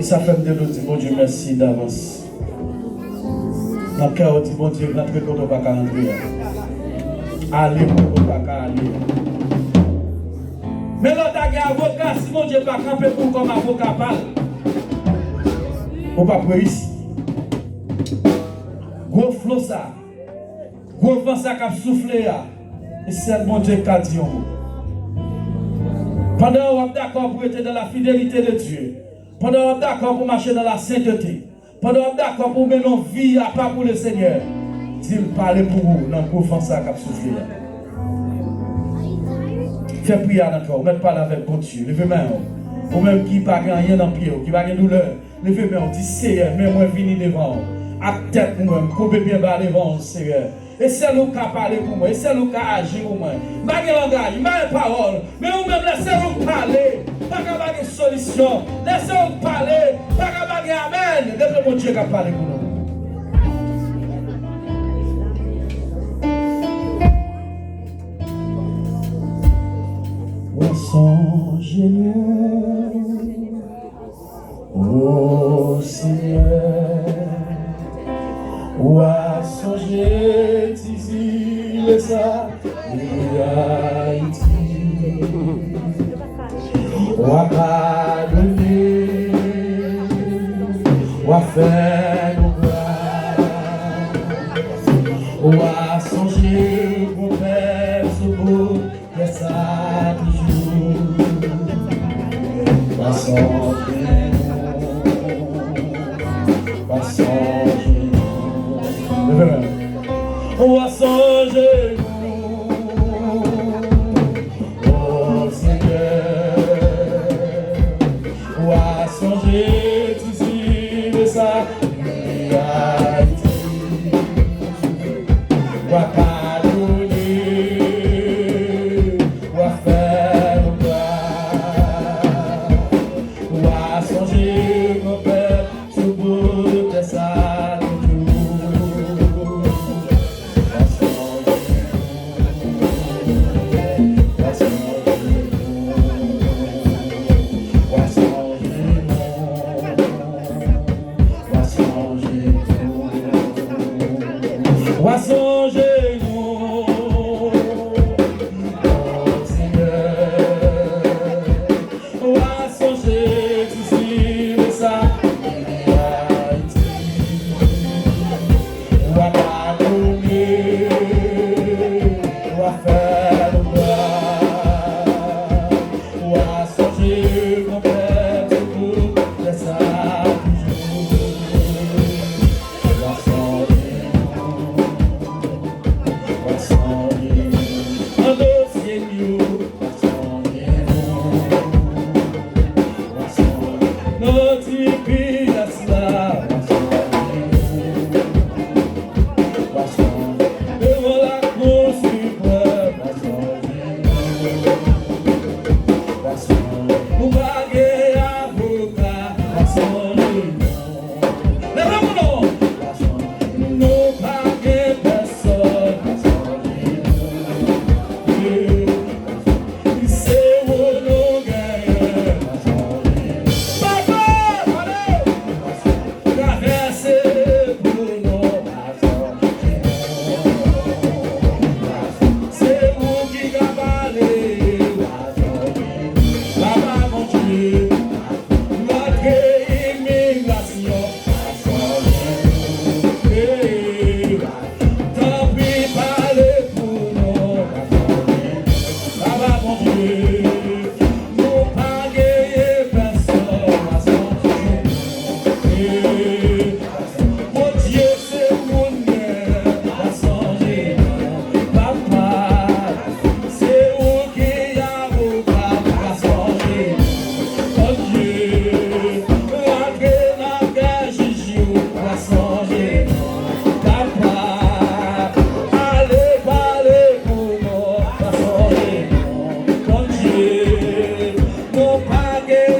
Ça fait de nous dire, bon Dieu, merci d'avance. Dans le cœur, on dit, bon Dieu, rentrez quand on va rentrer. Allez, on va aller. Mais l'autre a avocat, si mon Dieu va camper pour comme avocat parle. On va pas ici. Gros flot ça. Gros vent ça qui a soufflé. Et c'est mon Dieu qui a dit. Pendant qu'on est d'accord pour être dans la fidélité de Dieu. Pendant qu'on est d'accord pour marcher dans la sainteté. Pendant qu'on est d'accord pour mener nos vies à part pour le Seigneur. Dis-le parler pour vous dans le gros vent ça qui a soufflé. Fais prière dans le cœur. Mettez pas avec bon Dieu. Levez-moi. Ou même qui n'a pas rien dans le pied, qui n'a pas de douleur. Levez-moi. Dis Seigneur, mais moi venir devant. À tête pour moi. Coupez bien bas devant, Seigneur. Et c'est nous qui a parlé pour moi. Et c'est nous qui a agi pour moi. Je n'ai pas de langage, je n'ai pas de parole. Mais vous-même, laissez-nous parler. Pas de solution. Laissez-nous parler. Pas de amen. Depuis mon Dieu qui a parlé pour nous. Songez-nous, ô Seigneur, ou à songer d'ici ça, Haïti, ou à pardonner, ou à faire nos grâces, ou à songer mon Père ce beau de ça toujours. Passons oh Seigneur, ou à songer d'ici de sa Haïti, ou à pardonner, ou à faire nos grâces, ou à songer mon Père sous bout de sa. marqué.